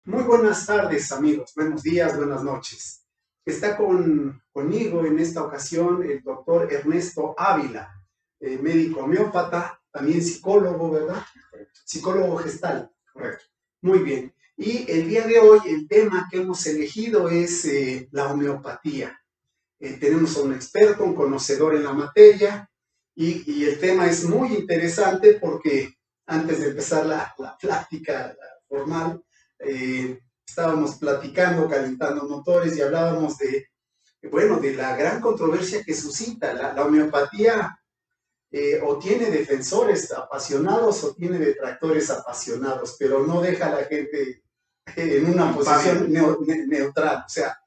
Muy buenas tardes, amigos. Buenos días, buenas noches. Está conmigo en esta ocasión el doctor Ernesto Ávila, médico homeópata, también psicólogo, ¿verdad? Psicólogo gestal, correcto. Muy bien. Y el día de hoy el tema que hemos elegido es la homeopatía. Tenemos a un experto, un conocedor en la materia, y el tema es muy interesante porque antes de empezar la plática formal, estábamos platicando, calentando motores y hablábamos de la gran controversia que suscita. La homeopatía o tiene defensores apasionados o tiene detractores apasionados, pero no deja a la gente en una posición neutral. O sea,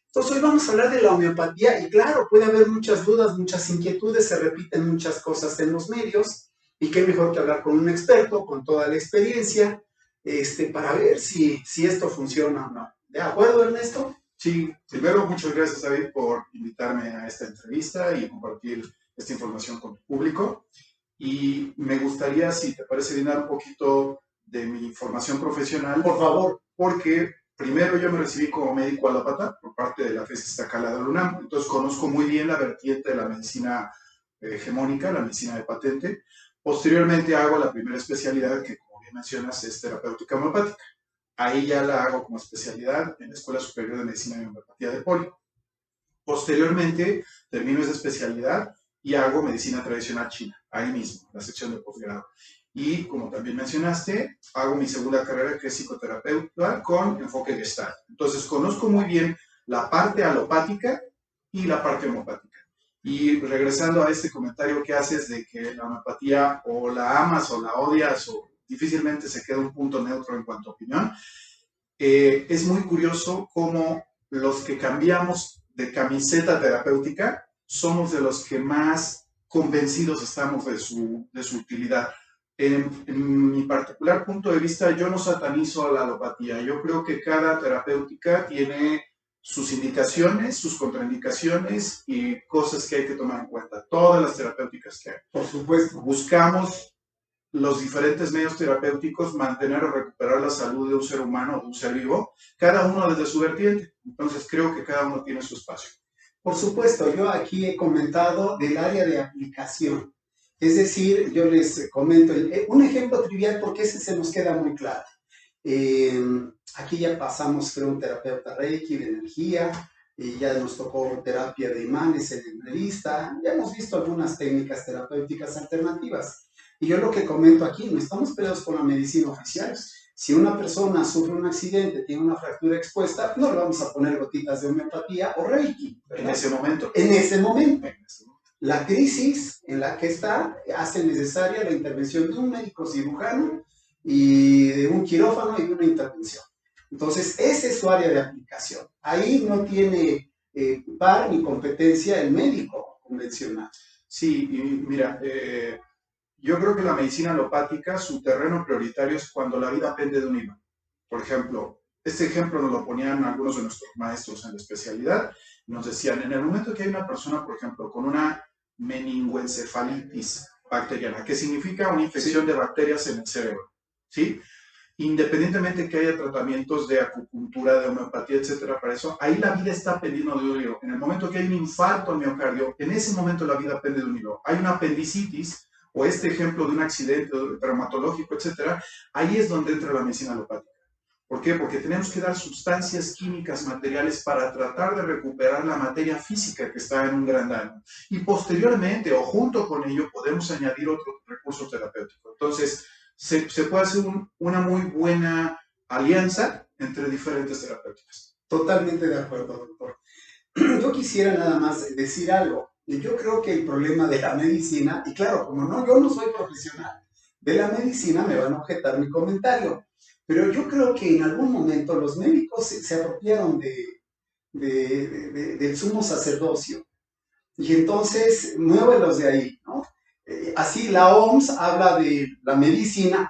entonces hoy vamos a hablar de la homeopatía y claro, puede haber muchas dudas, muchas inquietudes, se repiten muchas cosas en los medios y qué mejor que hablar con un experto, con toda la experiencia, para ver si esto funciona o no. ¿De acuerdo, Ernesto? Sí, primero muchas gracias, David, por invitarme a esta entrevista y compartir esta información con tu público. Y me gustaría, si te parece bien, dar un poquito de mi formación profesional. Por favor. Porque primero yo me recibí como médico alópata por parte de la FES Iztacala de la UNAM, entonces conozco muy bien la vertiente de la medicina hegemónica, la medicina de patente. Posteriormente hago la primera especialidad que, como bien mencionas, es terapéutica homeopática. Ahí ya la hago como especialidad en la Escuela Superior de Medicina y Homeopatía de Poli. Posteriormente termino esa especialidad y hago medicina tradicional china, ahí mismo, la sección de posgrado. Y como también mencionaste, hago mi segunda carrera que es psicoterapeuta con enfoque gestal. Entonces conozco muy bien la parte alopática y la parte homeopática. Y regresando a este comentario que haces de que la homeopatía o la amas o la odias o difícilmente se queda un punto neutro en cuanto a opinión, es muy curioso cómo los que cambiamos de camiseta terapéutica somos de los que más convencidos estamos de su utilidad. En mi particular punto de vista, yo no satanizo a la alopatía. Yo creo que cada terapéutica tiene sus indicaciones, sus contraindicaciones y cosas que hay que tomar en cuenta. Todas las terapéuticas que hay. Por supuesto. Buscamos los diferentes medios terapéuticos mantener o recuperar la salud de un ser humano o de un ser vivo, cada uno desde su vertiente. Entonces creo que cada uno tiene su espacio. Por supuesto, yo aquí he comentado del área de aplicación. Es decir, yo les comento un ejemplo trivial porque ese se nos queda muy claro. Aquí ya pasamos, creo, un terapeuta Reiki de energía, y ya nos tocó terapia de imanes en entrevista, ya hemos visto algunas técnicas terapéuticas alternativas. Y yo lo que comento aquí, no estamos peleados con la medicina oficial. Si una persona sufre un accidente, tiene una fractura expuesta, no le vamos a poner gotitas de homeopatía o Reiki, ¿verdad? En ese momento. En ese momento. La crisis en la que está hace necesaria la intervención de un médico cirujano y de un quirófano y de una intervención. Entonces, esa es su área de aplicación. Ahí no tiene par ni competencia el médico convencional. Sí, y mira, yo creo que la medicina alopática, su terreno prioritario es cuando la vida pende de un hilo. Por ejemplo, este ejemplo nos lo ponían algunos de nuestros maestros en la especialidad. Nos decían, en el momento que hay una persona, por ejemplo, con una meningoencefalitis bacteriana, que significa una infección de bacterias en el cerebro, ¿sí? Independientemente que haya tratamientos de acupuntura, de homeopatía, etcétera, para eso, ahí la vida está pendiendo de un hilo. En el momento que hay un infarto al miocardio, en ese momento la vida pende de un hilo. Hay una apendicitis, o este ejemplo de un accidente traumatológico, etcétera, ahí es donde entra la medicina alopática. ¿Por qué? Porque tenemos que dar sustancias químicas, materiales para tratar de recuperar la materia física que está en un gran daño. Y posteriormente, o junto con ello, podemos añadir otro recurso terapéutico. Entonces, se puede hacer una muy buena alianza entre diferentes terapéuticas. Totalmente de acuerdo, doctor. Yo quisiera nada más decir algo. Yo creo que el problema de la medicina, y claro, como no, yo no soy profesional de la medicina, me van a objetar mi comentario, pero yo creo que en algún momento los médicos se apropiaron del sumo sacerdocio, y entonces muévelos de ahí, ¿no? Así la OMS habla de la medicina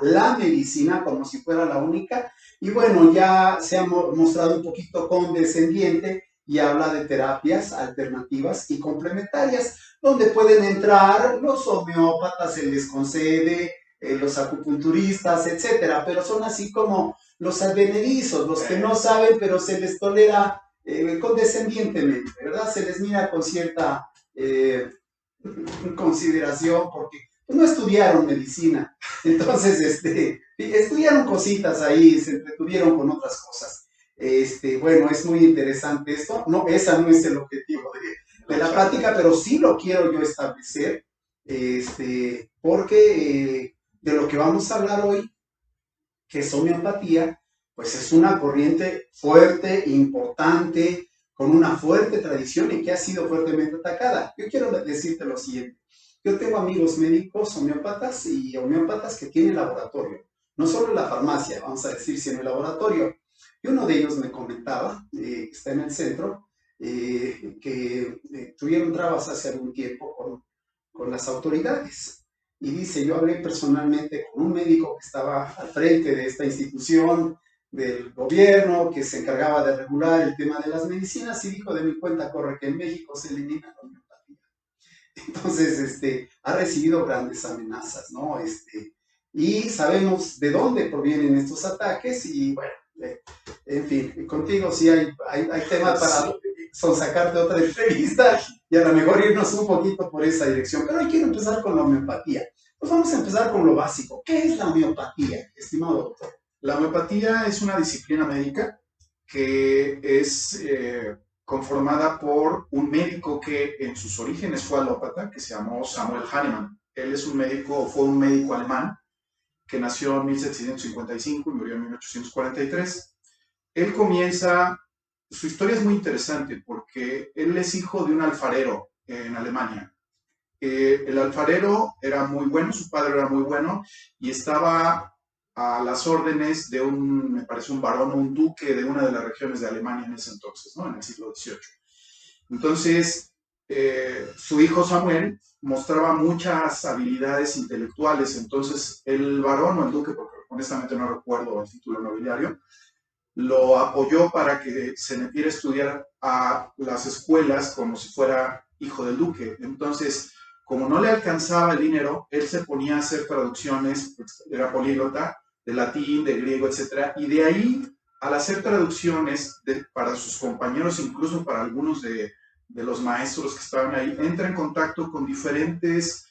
como si fuera la única, y bueno, ya se ha mostrado un poquito condescendiente y habla de terapias alternativas y complementarias, donde pueden entrar los homeópatas, se les concede los acupunturistas, etcétera, pero son así como los advenedizos, los que no saben, pero se les tolera condescendientemente, ¿verdad? Se les mira con cierta consideración porque no estudiaron medicina, entonces estudiaron cositas ahí, se entretuvieron con otras cosas. Bueno, es muy interesante esto. No, esa no es el objetivo de la plática, pero sí lo quiero yo establecer, porque de lo que vamos a hablar hoy, que es homeopatía, pues es una corriente fuerte, importante, con una fuerte tradición y que ha sido fuertemente atacada. Yo quiero decirte lo siguiente. Yo tengo amigos médicos homeópatas y homeópatas que tienen laboratorio, no solo en la farmacia, vamos a decir, sino en el laboratorio. Y uno de ellos me comentaba, está en el centro, que tuvieron trabas hace algún tiempo con las autoridades. Y dice, yo hablé personalmente con un médico que estaba al frente de esta institución del gobierno, que se encargaba de regular el tema de las medicinas, y dijo, de mi cuenta corre que en México se elimina la homeopatía. Entonces, ha recibido grandes amenazas, ¿no? Y sabemos de dónde provienen estos ataques y, bueno, en fin, contigo sí hay tema para sacarte otra entrevista y a lo mejor irnos un poquito por esa dirección. Pero hoy quiero empezar con la homeopatía. Pues vamos a empezar con lo básico. ¿Qué es la homeopatía, estimado doctor? La homeopatía es una disciplina médica que es conformada por un médico que en sus orígenes fue alópata, que se llamó Samuel Hahnemann. Él es fue un médico alemán que nació en 1755 y murió en 1843. Él comienza, su historia es muy interesante porque él es hijo de un alfarero en Alemania. El alfarero era muy bueno, su padre era muy bueno y estaba a las órdenes de me parece un barón o un duque de una de las regiones de Alemania en ese entonces, ¿no? En el siglo XVIII. Entonces, su hijo Samuel mostraba muchas habilidades intelectuales, entonces el barón o el duque, porque honestamente no recuerdo el título nobiliario, lo apoyó para que se metiera a estudiar a las escuelas como si fuera hijo del duque. Entonces, como no le alcanzaba el dinero, él se ponía a hacer traducciones, era políglota, de latín, de griego, etc. Y de ahí, al hacer traducciones para sus compañeros, incluso para algunos de los maestros que estaban ahí, entra en contacto con diferentes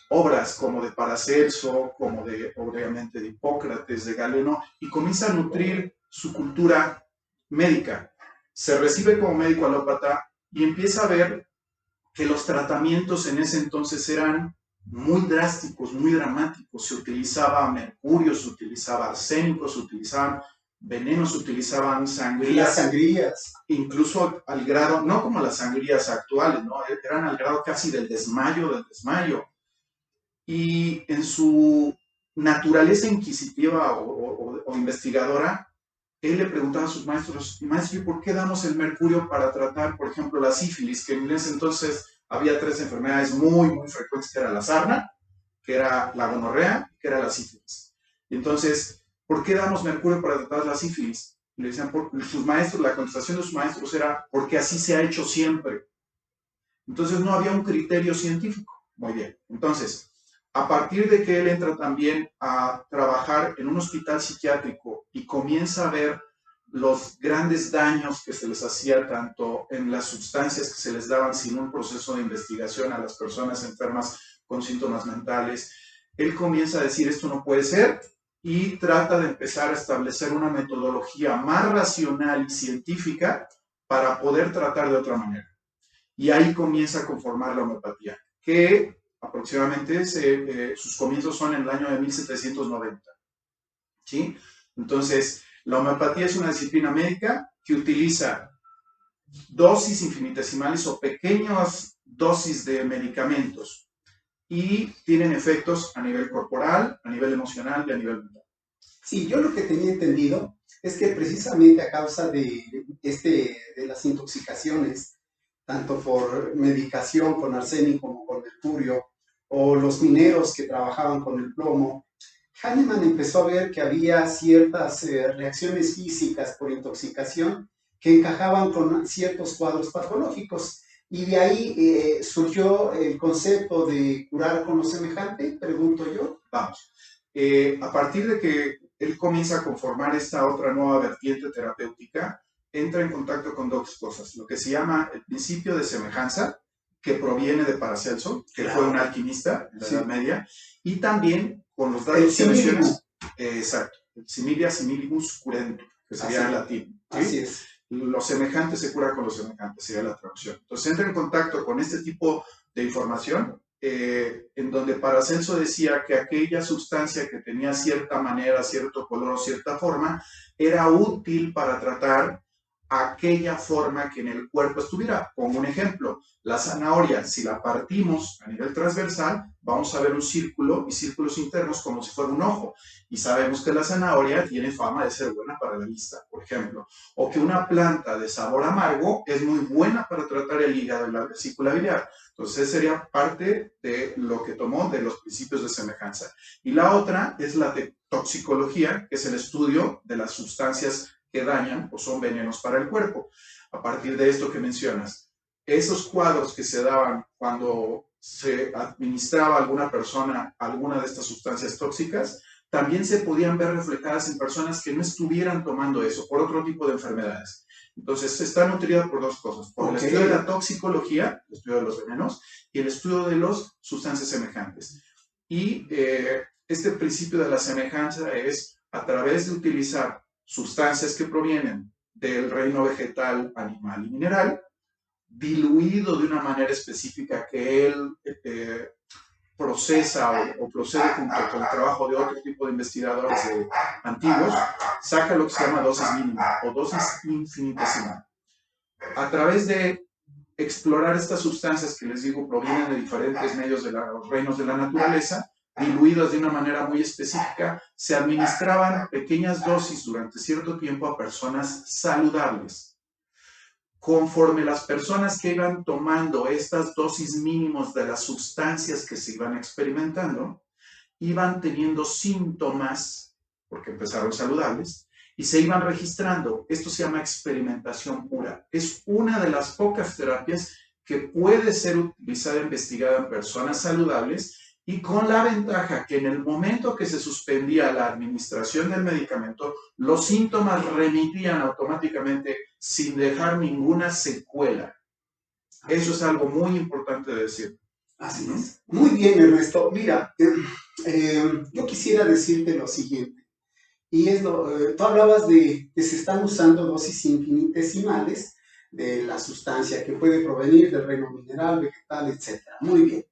obras, como de Paracelso, como obviamente, de Hipócrates, de Galeno, y comienza a nutrir su cultura médica. Se recibe como médico alópata y empieza a ver que los tratamientos en ese entonces eran muy drásticos, muy dramáticos. Se utilizaba mercurio, se utilizaba arsénico, se utilizaban venenos, se utilizaban sangrías. Las sangrías. Incluso al grado, no como las sangrías actuales, ¿no? Eran al grado casi del desmayo. Y en su naturaleza inquisitiva o investigadora, él le preguntaba a sus maestros, maestro, ¿por qué damos el mercurio para tratar, por ejemplo, la sífilis? Que en ese entonces había 3 enfermedades muy, muy frecuentes, que era la sarna, que era la gonorrea, que era la sífilis. Y entonces, ¿por qué damos mercurio para tratar la sífilis? Y le decían, sus maestros, la contestación de sus maestros era, porque así se ha hecho siempre. Entonces no había un criterio científico. Muy bien. Entonces, a partir de que él entra también a trabajar en un hospital psiquiátrico y comienza a ver los grandes daños que se les hacía tanto en las sustancias que se les daban sin un proceso de investigación a las personas enfermas con síntomas mentales, él comienza a decir esto no puede ser y trata de empezar a establecer una metodología más racional y científica para poder tratar de otra manera. Y ahí comienza a conformar la homeopatía, que aproximadamente sus comienzos son en el año de 1790. ¿Sí? Entonces, la homeopatía es una disciplina médica que utiliza dosis infinitesimales o pequeñas dosis de medicamentos y tienen efectos a nivel corporal, a nivel emocional y a nivel mental. Sí, yo lo que tenía entendido es que precisamente a causa de las intoxicaciones, tanto por medicación con arsénico como con mercurio, o los mineros que trabajaban con el plomo, Hahnemann empezó a ver que había ciertas reacciones físicas por intoxicación que encajaban con ciertos cuadros patológicos. Y de ahí surgió el concepto de curar con lo semejante, pregunto yo. Vamos. A partir de que él comienza a conformar esta otra nueva vertiente terapéutica, entra en contacto con dos cosas. Lo que se llama el principio de semejanza, que proviene de Paracelso, que fue un alquimista en la Edad Media, y también con los datos que mencionas. Exacto. El similia similibus curentur, que sería en latín. ¿Sí? Así es. Lo semejante se cura con lo semejante, sería la traducción. Entonces entra en contacto con este tipo de información, en donde Paracelso decía que aquella sustancia que tenía cierta manera, cierto color, cierta forma, era útil para tratar aquella forma que en el cuerpo estuviera. Pongo un ejemplo, la zanahoria, si la partimos a nivel transversal, vamos a ver un círculo y círculos internos como si fuera un ojo. Y sabemos que la zanahoria tiene fama de ser buena para la vista, por ejemplo. O que una planta de sabor amargo es muy buena para tratar el hígado y la vesícula biliar. Entonces, sería parte de lo que tomó de los principios de semejanza. Y la otra es la toxicología, que es el estudio de las sustancias que dañan o son venenos para el cuerpo. A partir de esto que mencionas, esos cuadros que se daban cuando se administraba a alguna persona alguna de estas sustancias tóxicas, también se podían ver reflejadas en personas que no estuvieran tomando eso, por otro tipo de enfermedades. Entonces, está nutrida por dos cosas, por el estudio de la toxicología, el estudio de los venenos, y el estudio de las sustancias semejantes. Y este principio de la semejanza es a través de utilizar sustancias que provienen del reino vegetal, animal y mineral, diluido de una manera específica que él procesa o procede junto con el trabajo de otro tipo de investigadores antiguos, saca lo que se llama dosis mínima o dosis infinitesimal. A través de explorar estas sustancias que les digo provienen de diferentes medios de los reinos de la naturaleza, diluidas de una manera muy específica, se administraban pequeñas dosis durante cierto tiempo a personas saludables. Conforme las personas que iban tomando estas dosis mínimos de las sustancias que se iban experimentando, iban teniendo síntomas, porque empezaron saludables, y se iban registrando. Esto se llama experimentación pura. Es una de las pocas terapias que puede ser utilizada e investigada en personas saludables, y con la ventaja que en el momento que se suspendía la administración del medicamento, los síntomas remitían automáticamente sin dejar ninguna secuela. Eso es algo muy importante de decir. Así es. Muy bien, Ernesto. Mira, yo quisiera decirte lo siguiente. Y es tú hablabas de que se están usando dosis infinitesimales de la sustancia que puede provenir del reino mineral, vegetal, etc. Muy bien.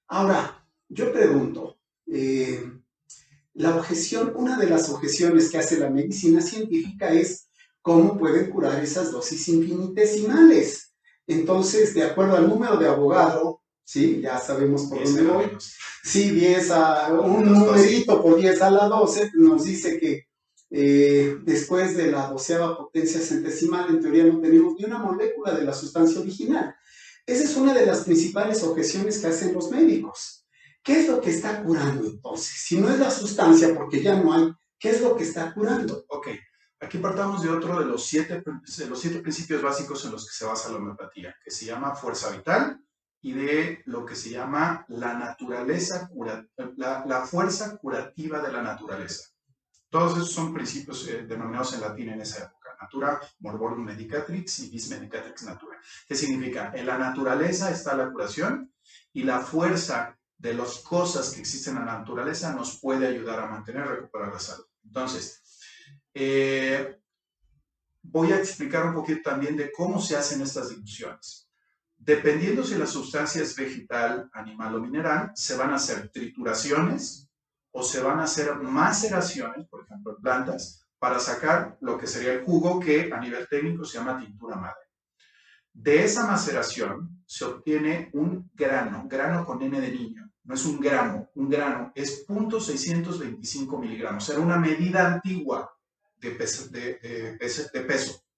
Ahora, yo pregunto, la objeción, una de las objeciones que hace la medicina científica es cómo pueden curar esas dosis infinitesimales. Entonces, de acuerdo al número de Avogadro, ¿sí? Ya sabemos por dónde voy. Sí, 10 a un numerito por 10 a la 12 nos dice que después de la 12ª potencia centesimal, en teoría no tenemos ni una molécula de la sustancia original. Esa es una de las principales objeciones que hacen los médicos. ¿Qué es lo que está curando entonces? Si no es la sustancia, porque ya no hay, ¿qué es lo que está curando? Ok, aquí partamos de otro de los siete principios básicos en los que se basa la homeopatía, que se llama fuerza vital, y de lo que se llama la naturaleza, la fuerza curativa de la naturaleza. Todos esos son principios denominados en latín en esa época. Natura morborum medicatrix y vis medicatrix natura. ¿Qué significa? En la naturaleza está la curación y la fuerza de las cosas que existen en la naturaleza nos puede ayudar a mantener y recuperar la salud. Entonces, voy a explicar un poquito también de cómo se hacen estas diluciones. Dependiendo si la sustancia es vegetal, animal o mineral, se van a hacer trituraciones o se van a hacer maceraciones, por ejemplo, en plantas, para sacar lo que sería el jugo que a nivel técnico se llama tintura madre. De esa maceración se obtiene un grano con N de niño. No es un gramo es 0.625 miligramos. Era una medida antigua de peso,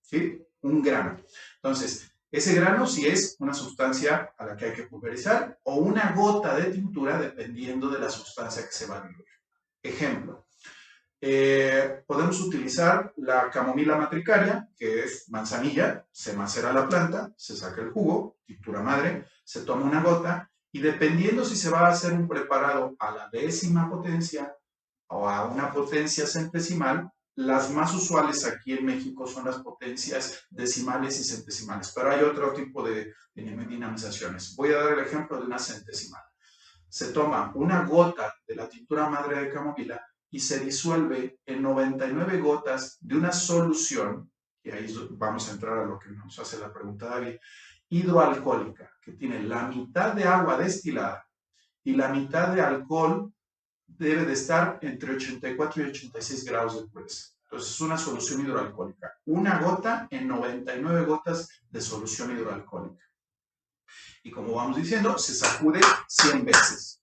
¿sí? Un grano. Entonces, ese grano sí es una sustancia a la que hay que pulverizar o una gota de tintura dependiendo de la sustancia que se va a diluir. Ejemplo, Podemos utilizar la camomila matricaria, que es manzanilla, se macera la planta, se saca el jugo, tintura madre, se toma una gota y dependiendo si se va a hacer un preparado a la 10ª potencia o a una potencia centesimal, las más usuales aquí en México son las potencias decimales y centesimales, pero hay otro tipo de dinamizaciones. Voy a dar el ejemplo de una centesimal. Se toma una gota de la tintura madre de camomila y se disuelve en 99 gotas de una solución, y ahí vamos a entrar a lo que nos hace la pregunta David, hidroalcohólica, que tiene la mitad de agua destilada y la mitad de alcohol debe de estar entre 84 y 86 grados de pureza. Entonces es una solución hidroalcohólica. Una gota en 99 gotas de solución hidroalcohólica. Y como vamos diciendo, se sacude 100 veces.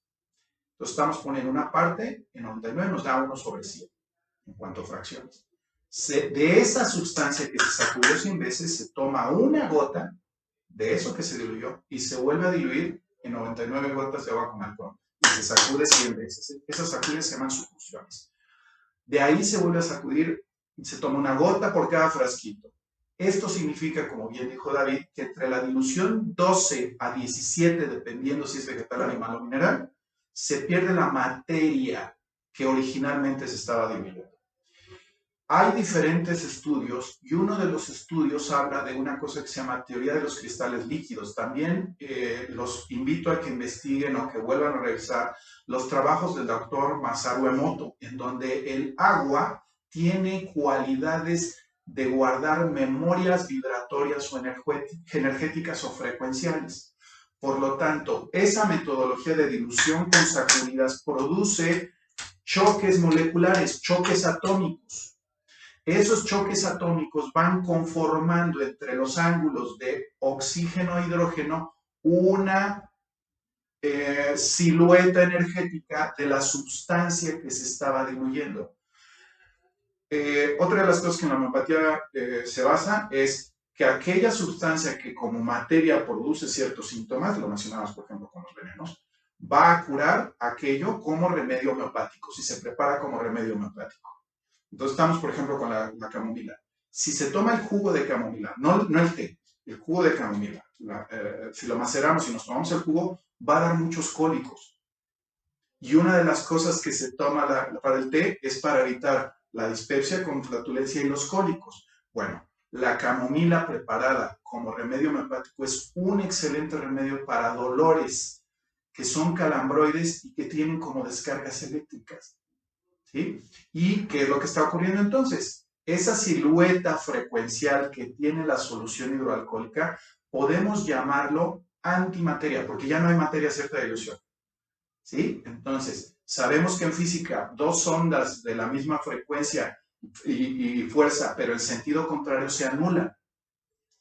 Entonces estamos poniendo una parte en 99, nos da 1/100 en cuanto a fracciones. De esa sustancia que se sacudió 100 veces, se toma una gota de eso que se diluyó y se vuelve a diluir en 99 gotas de agua con alcohol. Y se sacude 100 veces. Esas sacudidas se llaman succiones. De ahí se vuelve a sacudir y se toma una gota por cada frasquito. Esto significa, como bien dijo David, que entre la dilución 12 a 17, dependiendo si es vegetal, animal o mineral, se pierde la materia que originalmente se estaba diluyendo. Hay diferentes estudios y uno de los estudios habla de una cosa que se llama teoría de los cristales líquidos. También los invito a que investiguen o que vuelvan a revisar los trabajos del doctor Masaru Emoto, en donde el agua tiene cualidades de guardar memorias vibratorias o energéticas o frecuenciales. Por lo tanto, esa metodología de dilución con sacudidas produce choques moleculares, choques atómicos. Esos choques atómicos van conformando entre los ángulos de oxígeno e hidrógeno una silueta energética de la sustancia que se estaba diluyendo. Otra de las cosas que en la homeopatía se basa es que aquella sustancia que como materia produce ciertos síntomas, lo mencionabas por ejemplo con los venenos, va a curar aquello como remedio homeopático, si se prepara como remedio homeopático. Entonces estamos por ejemplo con la camomila. Si se toma el jugo de camomila, no el té, el jugo de camomila, si lo maceramos y nos tomamos el jugo, va a dar muchos cólicos. Y una de las cosas que se toma para el té es para evitar la dispepsia con flatulencia y los cólicos. Bueno, la camomila preparada como remedio homeopático es un excelente remedio para dolores que son calambroides y que tienen como descargas eléctricas. ¿Sí? ¿Y qué es lo que está ocurriendo entonces? Esa silueta frecuencial que tiene la solución hidroalcohólica, podemos llamarlo antimateria, porque ya no hay materia cierta de ilusión. ¿Sí? Entonces, sabemos que en física, dos ondas de la misma frecuencia y fuerza, pero en sentido contrario, se anulan.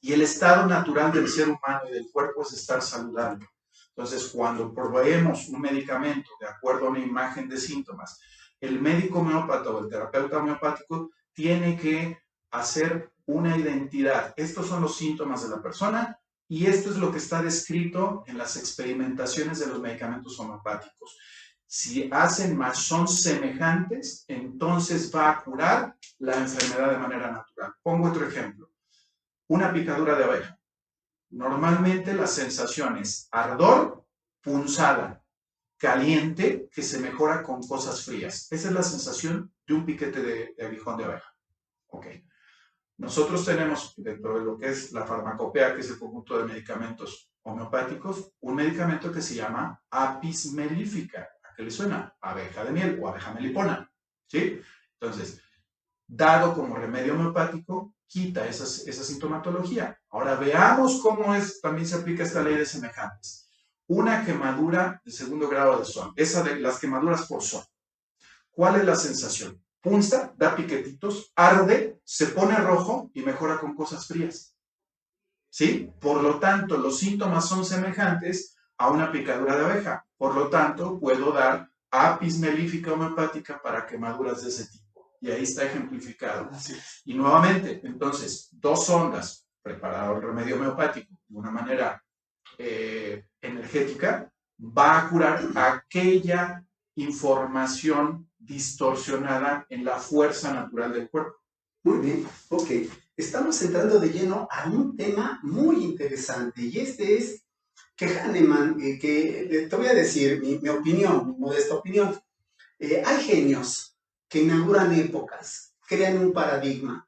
Y el estado natural del ser humano y del cuerpo es estar saludable. Entonces, cuando proveemos un medicamento de acuerdo a una imagen de síntomas, el médico homeópata o el terapeuta homeopático tiene que hacer una identidad. Estos son los síntomas de la persona y esto es lo que está descrito en las experimentaciones de los medicamentos homeopáticos. Si hacen más, son semejantes, entonces va a curar la enfermedad de manera natural. Pongo otro ejemplo. Una picadura de abeja. Normalmente la sensación es ardor, punzada, caliente, que se mejora con cosas frías. Esa es la sensación de un piquete de aguijón de abeja. Ok. Nosotros tenemos, dentro de lo que es la farmacopea, que es el conjunto de medicamentos homeopáticos, un medicamento que se llama apis mellífica. ¿A qué le suena? Abeja de miel o abeja melipona. ¿Sí? Entonces, dado como remedio homeopático, quita esa sintomatología. Ahora veamos cómo también se aplica esta ley de semejantes. Una quemadura de 2º grado de sol, esa de las quemaduras por sol. ¿Cuál es la sensación? Punza, da piquetitos, arde, se pone rojo y mejora con cosas frías. ¿Sí? Por lo tanto, los síntomas son semejantes a una picadura de abeja. Por lo tanto, puedo dar apis mellífica homeopática para quemaduras de ese tipo. Y ahí está ejemplificado. Y nuevamente, entonces, dos ondas, preparado el remedio homeopático de una manera energética, va a curar aquella información distorsionada en la fuerza natural del cuerpo. Muy bien, ok. Estamos entrando de lleno a un tema muy interesante y este es que Hahnemann, te voy a decir mi opinión, mi modesta opinión. Hay genios que inauguran épocas, crean un paradigma,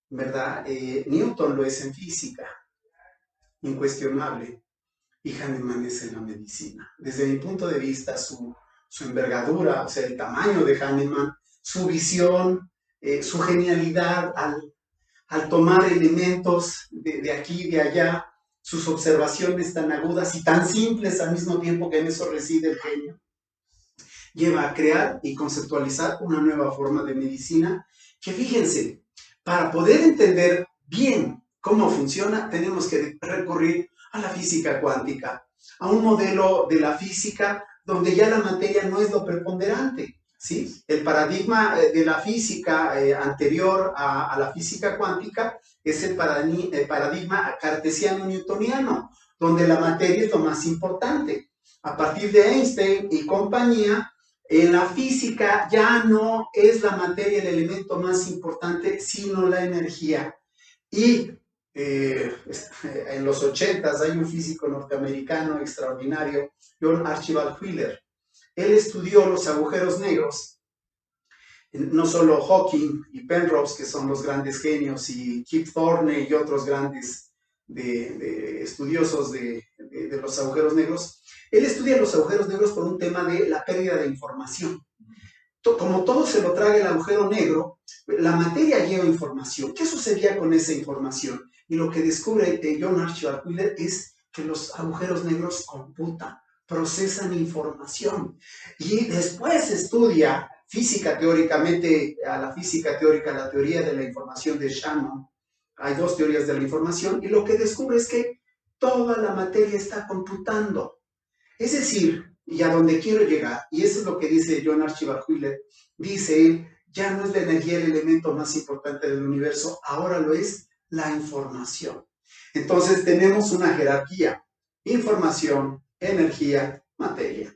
¿verdad? Newton lo es en física, incuestionable, y Hahnemann es en la medicina. Desde mi punto de vista, su envergadura, o sea, el tamaño de Hahnemann, su visión, su genialidad al tomar elementos de aquí y de allá, sus observaciones tan agudas y tan simples al mismo tiempo, que en eso reside el genio, lleva a crear y conceptualizar una nueva forma de medicina que, fíjense, para poder entender bien cómo funciona, tenemos que recurrir a la física cuántica, a un modelo de la física donde ya la materia no es lo preponderante, ¿sí? El paradigma de la física anterior a la física cuántica es el paradigma cartesiano-newtoniano, donde la materia es lo más importante. A partir de Einstein y compañía, en la física ya no es la materia el elemento más importante, sino la energía. Y en los 80s hay un físico norteamericano extraordinario, John Archibald Wheeler. Él estudió los agujeros negros, no solo Hawking y Penrose, que son los grandes genios, y Kip Thorne y otros grandes estudiosos de los agujeros negros. Él estudia los agujeros negros por un tema de la pérdida de información. Como todo se lo traga el agujero negro, la materia lleva información. ¿Qué sucedía con esa información? Y lo que descubre John Archibald Wheeler es que los agujeros negros computan, procesan información. Y después estudia física teóricamente, a la física teórica, la teoría de la información de Shannon. Hay dos teorías de la información y lo que descubre es que toda la materia está computando. Es decir, y a donde quiero llegar, y eso es lo que dice John Archibald Wheeler, dice él, ya no es la energía el elemento más importante del universo, ahora lo es la información. Entonces tenemos una jerarquía, información, energía, materia.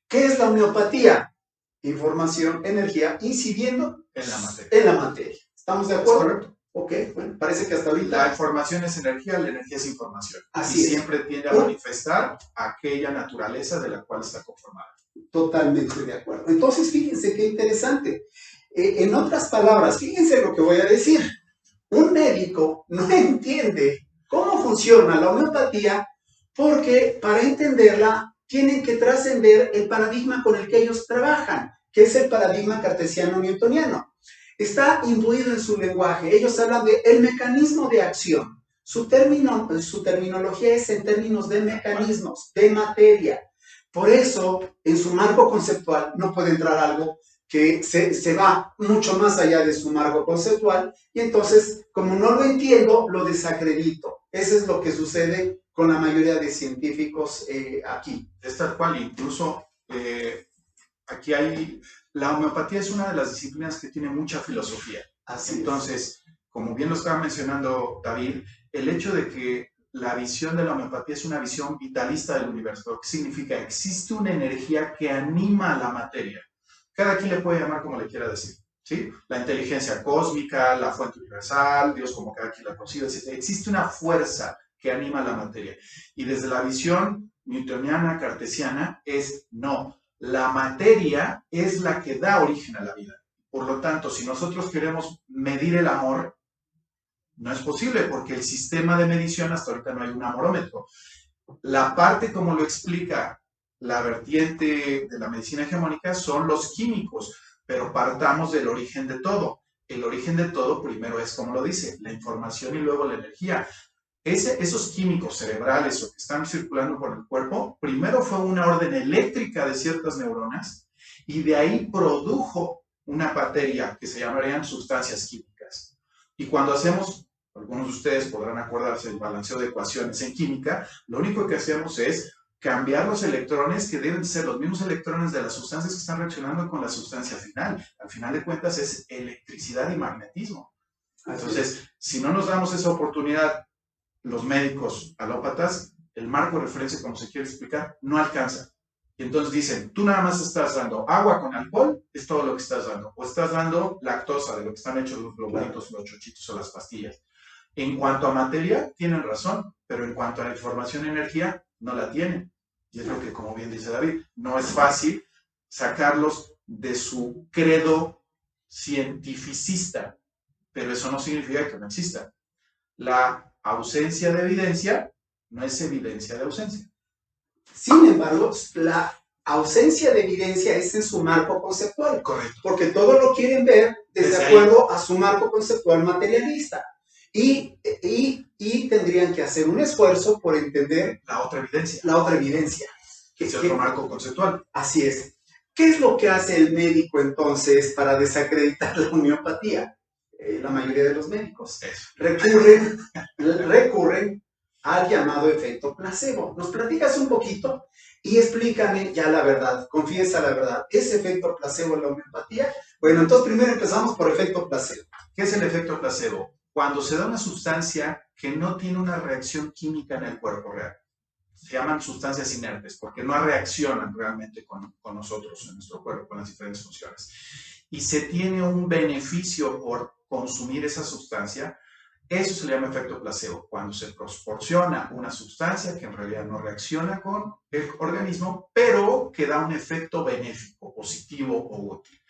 ¿Qué es la homeopatía? Información, energía, incidiendo en la materia. ¿Estamos de acuerdo? Correcto. Ok, bueno, parece que hasta ahorita... La información es energía, la energía es información. Así y es. Siempre tiende a manifestar aquella naturaleza de la cual está conformada. Totalmente de acuerdo. Entonces, fíjense qué interesante. En otras palabras, fíjense lo que voy a decir. Un médico no entiende cómo funciona la homeopatía porque para entenderla tienen que trascender el paradigma con el que ellos trabajan, que es el paradigma cartesiano-newtoniano. Está imbuido en su lenguaje. Ellos hablan de el mecanismo de acción. Su terminología es en términos de mecanismos, de materia. Por eso, en su marco conceptual no puede entrar algo que se va mucho más allá de su marco conceptual y entonces, como no lo entiendo, lo desacredito. Eso es lo que sucede con la mayoría de científicos aquí. Es tal cual, incluso aquí hay... La homeopatía es una de las disciplinas que tiene mucha filosofía. Entonces, como bien lo estaba mencionando David, el hecho de que la visión de la homeopatía es una visión vitalista del universo. ¿Qué significa? Existe una energía que anima a la materia. Cada quien le puede llamar como le quiera decir, ¿sí? La inteligencia cósmica, la fuente universal, Dios como cada quien la concibe, etc. Existe una fuerza que anima a la materia. Y desde la visión newtoniana, cartesiana, es no. La materia es la que da origen a la vida. Por lo tanto, si nosotros queremos medir el amor, no es posible porque el sistema de medición hasta ahorita no hay un amorómetro. La parte como lo explica la vertiente de la medicina hegemónica son los químicos, pero partamos del origen de todo. El origen de todo primero es, como lo dice, la información y luego la energía. Esos químicos cerebrales o que están circulando por el cuerpo, primero fue una orden eléctrica de ciertas neuronas y de ahí produjo una materia que se llamarían sustancias químicas. Y cuando hacemos, algunos de ustedes podrán acordarse del balanceo de ecuaciones en química, lo único que hacemos es cambiar los electrones que deben ser los mismos electrones de las sustancias que están reaccionando con la sustancia final. Al final de cuentas es electricidad y magnetismo. Entonces, si no nos damos esa oportunidad, los médicos alópatas, el marco de referencia, como se quiere explicar, no alcanza. Y entonces dicen, tú nada más estás dando agua con alcohol, es todo lo que estás dando. O estás dando lactosa, de lo que están hechos los globulitos, los chochitos o las pastillas. En cuanto a materia, tienen razón, pero en cuanto a la información y energía, no la tienen. Y es lo que, como bien dice David, no es fácil sacarlos de su credo cientificista, pero eso no significa que no exista. La ausencia de evidencia no es evidencia de ausencia. Sin embargo, la ausencia de evidencia es en su marco conceptual. Correcto. Porque todo lo quieren ver desde acuerdo a su marco conceptual materialista. Y tendrían que hacer un esfuerzo por entender la otra evidencia. La otra evidencia. Que es otro marco conceptual. Así es. ¿Qué es lo que hace el médico entonces para desacreditar la homeopatía? La mayoría de los médicos recurren al llamado efecto placebo. ¿Nos platicas un poquito? Y explícame ya la verdad, confiesa la verdad. ¿Es efecto placebo en la homeopatía? Bueno, entonces primero empezamos por efecto placebo. ¿Qué es el efecto placebo? Cuando se da una sustancia que no tiene una reacción química en el cuerpo real. Se llaman sustancias inertes porque no reaccionan realmente con nosotros en nuestro cuerpo, con las diferentes funciones. Y se tiene un beneficio por consumir esa sustancia. Eso se le llama efecto placebo, cuando se proporciona una sustancia que en realidad no reacciona con el organismo, pero que da un efecto benéfico, positivo o útil.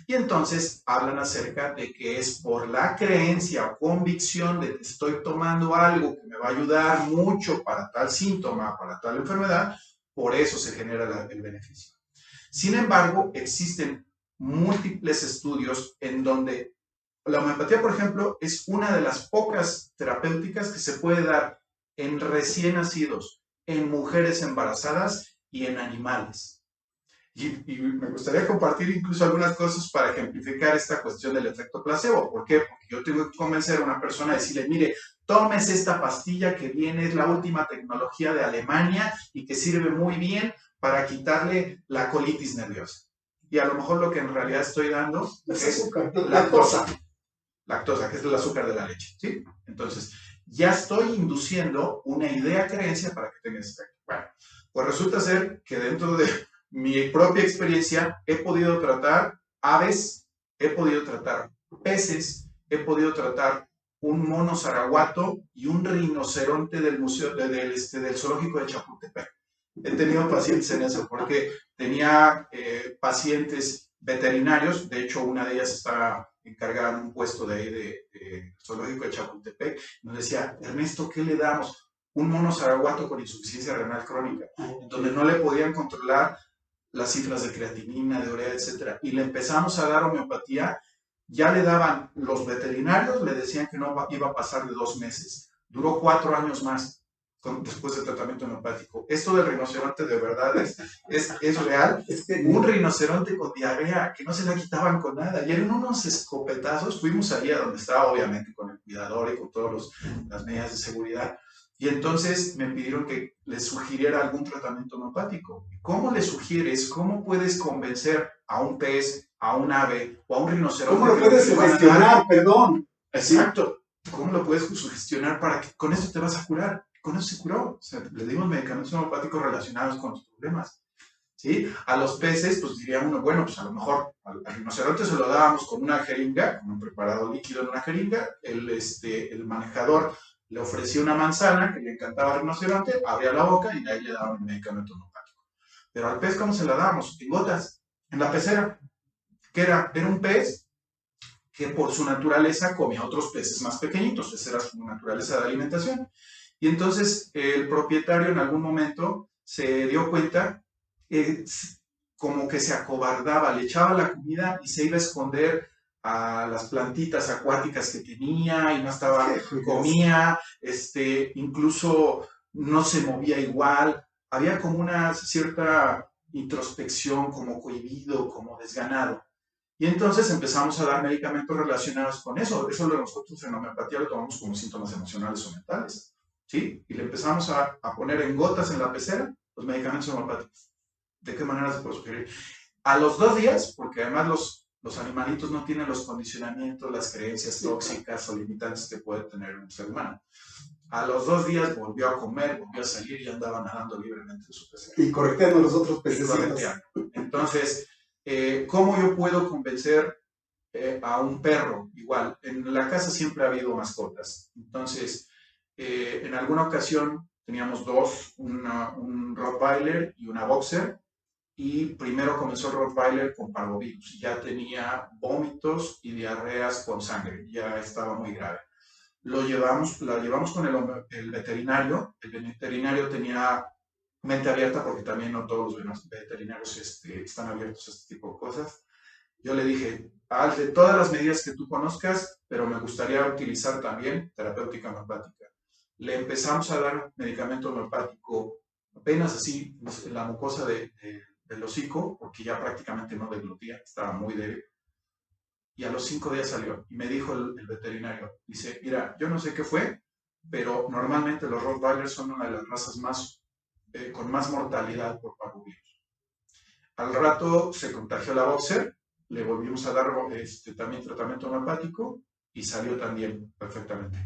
Y entonces hablan acerca de que es por la creencia o convicción de que estoy tomando algo que me va a ayudar mucho para tal síntoma, para tal enfermedad, por eso se genera el beneficio. Sin embargo, existen múltiples estudios en donde la homeopatía, por ejemplo, es una de las pocas terapéuticas que se puede dar en recién nacidos, en mujeres embarazadas y en animales. Y me gustaría compartir incluso algunas cosas para ejemplificar esta cuestión del efecto placebo. ¿Por qué? Porque yo tengo que convencer a una persona a decirle, mire, tómese esta pastilla que viene, es la última tecnología de Alemania y que sirve muy bien para quitarle la colitis nerviosa. Y a lo mejor lo que en realidad estoy dando es azúcar, lactosa, que es el azúcar de la leche, ¿sí? Entonces, ya estoy induciendo una idea creencia para que tenga ese efecto. Bueno, pues resulta ser que dentro de mi propia experiencia he podido tratar aves, he podido tratar peces, he podido tratar un mono zaraguato y un rinoceronte del museo del zoológico de Chapultepec. He tenido pacientes en eso porque tenía pacientes veterinarios, de hecho una de ellas está encargada en un puesto de ahí de zoológico de Chapultepec, nos decía, Ernesto, ¿qué le damos? Un mono zaraguato con insuficiencia renal crónica, donde no le podían controlar las cifras de creatinina, de urea, etc. Y le empezamos a dar homeopatía, ya le daban los veterinarios, le decían que no iba a pasar de 2 meses. Duró 4 años más después del tratamiento homeopático. Esto del rinoceronte de verdad es real. Un rinoceronte con diarrea que no se la quitaban con nada. Y eran unos escopetazos. Fuimos allí a donde estaba, obviamente, con el cuidador y con todas las medidas de seguridad. Y entonces me pidieron que les sugiriera algún tratamiento homeopático. ¿Cómo le sugieres? ¿Cómo puedes convencer a un pez, a un ave o a un rinoceronte? ¿Cómo lo puedes sugestionar? Perdón. Exacto. ¿Cómo lo puedes sugestionar para que con esto te vas a curar? Con eso se curó. O sea, le dimos medicamentos homeopáticos relacionados con los problemas. ¿Sí? A los peces, pues diría uno, bueno, pues a lo mejor al rinoceronte se lo dábamos con una jeringa, con un preparado líquido en una jeringa, el manejador le ofrecía una manzana que le encantaba al rinoceronte, abría la boca y de ahí le daban el medicamento homeopático. Pero al pez, ¿cómo se la dábamos? En gotas, en la pecera. ¿Qué era? Era un pez que por su naturaleza comía otros peces más pequeñitos, esa era su naturaleza de alimentación. Y entonces el propietario en algún momento se dio cuenta, como que se acobardaba, le echaba la comida y se iba a esconder a las plantitas acuáticas que tenía y no estaba, comía, incluso no se movía igual, había como una cierta introspección, como cohibido, como desganado. Y entonces empezamos a dar medicamentos relacionados con eso. Eso nosotros en homeopatía lo tomamos como síntomas emocionales o mentales, ¿sí? Y le empezamos a poner en gotas en la pecera los medicamentos homeopáticos. ¿De qué manera se puede sugerir? A los 2 días, porque además los animalitos no tienen los condicionamientos, las creencias tóxicas o limitantes que puede tener un ser humano. A los 2 días volvió a comer, volvió a salir y andaba nadando libremente en su pecera. Y correteando los otros peces. Entonces, ¿cómo yo puedo convencer a un perro? Igual, en la casa siempre ha habido mascotas. Entonces, en alguna ocasión teníamos dos, un Rottweiler y una Boxer. Y primero comenzó el Rottweiler con parvovirus. Ya tenía vómitos y diarreas con sangre. Ya estaba muy grave. La llevamos con el veterinario. El veterinario tenía mente abierta porque también no todos los veterinarios están abiertos a este tipo de cosas. Yo le dije, haz de todas las medidas que tú conozcas, pero me gustaría utilizar también terapéutica homeopática. Le empezamos a dar medicamento homeopático apenas así en la mucosa del hocico, porque ya prácticamente no deglutía, estaba muy débil. Y a los 5 días salió. Y me dijo el veterinario, dice, mira, yo no sé qué fue, pero normalmente los Rottweilers son una de las razas con más mortalidad por parvovirus. Al rato se contagió la Boxer, le volvimos a dar también tratamiento homeopático y salió también perfectamente.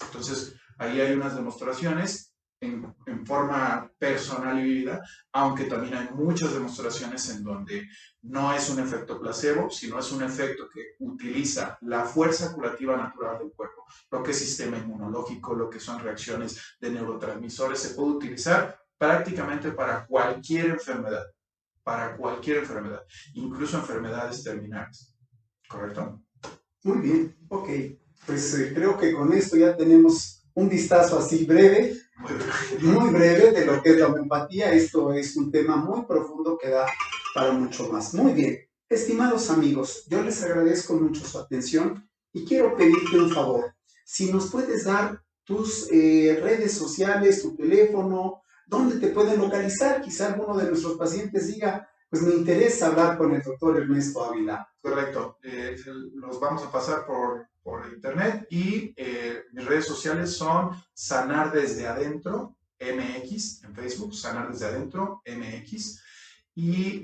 Entonces, ahí hay unas demostraciones en forma personal y vivida, aunque también hay muchas demostraciones en donde no es un efecto placebo, sino es un efecto que utiliza la fuerza curativa natural del cuerpo, lo que es sistema inmunológico, lo que son reacciones de neurotransmisores, se puede utilizar prácticamente para cualquier enfermedad, incluso enfermedades terminales, ¿correcto? Muy bien, ok. Pues creo que con esto ya tenemos un vistazo así breve, muy breve de lo que es la homeopatía. Esto es un tema muy profundo que da para mucho más. Muy bien, estimados amigos, yo les agradezco mucho su atención y quiero pedirte un favor. Si nos puedes dar tus redes sociales, tu teléfono, dónde te pueden localizar. Quizá alguno de nuestros pacientes diga, pues me interesa hablar con el doctor Ernesto Ávila. Correcto, los vamos a pasar por internet y mis redes sociales son Sanar Desde Adentro MX en Facebook, Sanar Desde Adentro MX, y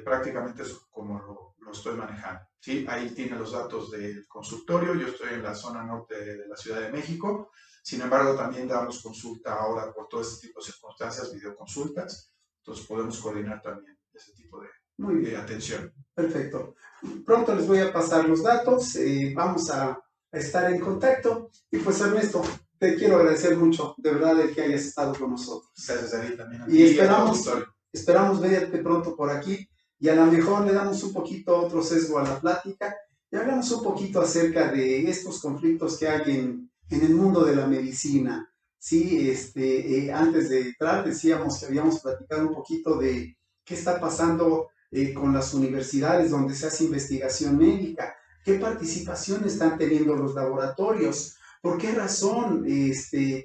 prácticamente es como lo estoy manejando. ¿Sí? Ahí tiene los datos del consultorio. Yo estoy en la zona norte de la Ciudad de México. Sin embargo, también damos consulta ahora por todo este tipo de circunstancias, videoconsultas. Entonces podemos coordinar también ese tipo de atención. Perfecto. Pronto les voy a pasar los datos. Vamos a estar en contacto. Y pues Ernesto, te quiero agradecer mucho, de verdad, el que hayas estado con nosotros. Gracias a ti también. Y esperamos verte pronto por aquí. Y a lo mejor le damos un poquito otro sesgo a la plática y hablamos un poquito acerca de estos conflictos que hay en el mundo de la medicina. Sí, antes de entrar decíamos que habíamos platicado un poquito de qué está pasando con las universidades donde se hace investigación médica, qué participación están teniendo los laboratorios, por qué razón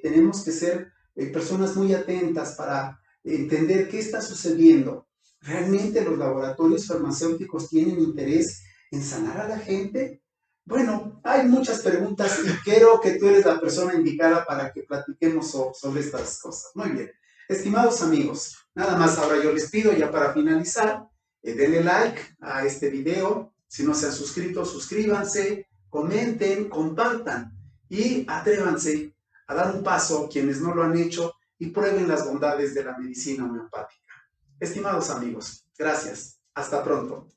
tenemos que ser personas muy atentas para entender qué está sucediendo. ¿Realmente los laboratorios farmacéuticos tienen interés en sanar a la gente? Bueno, hay muchas preguntas y creo que tú eres la persona indicada para que platiquemos sobre estas cosas. Muy bien. Estimados amigos, nada más ahora yo les pido ya para finalizar, denle like a este video. Si no se han suscrito, suscríbanse, comenten, compartan y atrévanse a dar un paso quienes no lo han hecho y prueben las bondades de la medicina homeopática. Estimados amigos, gracias. Hasta pronto.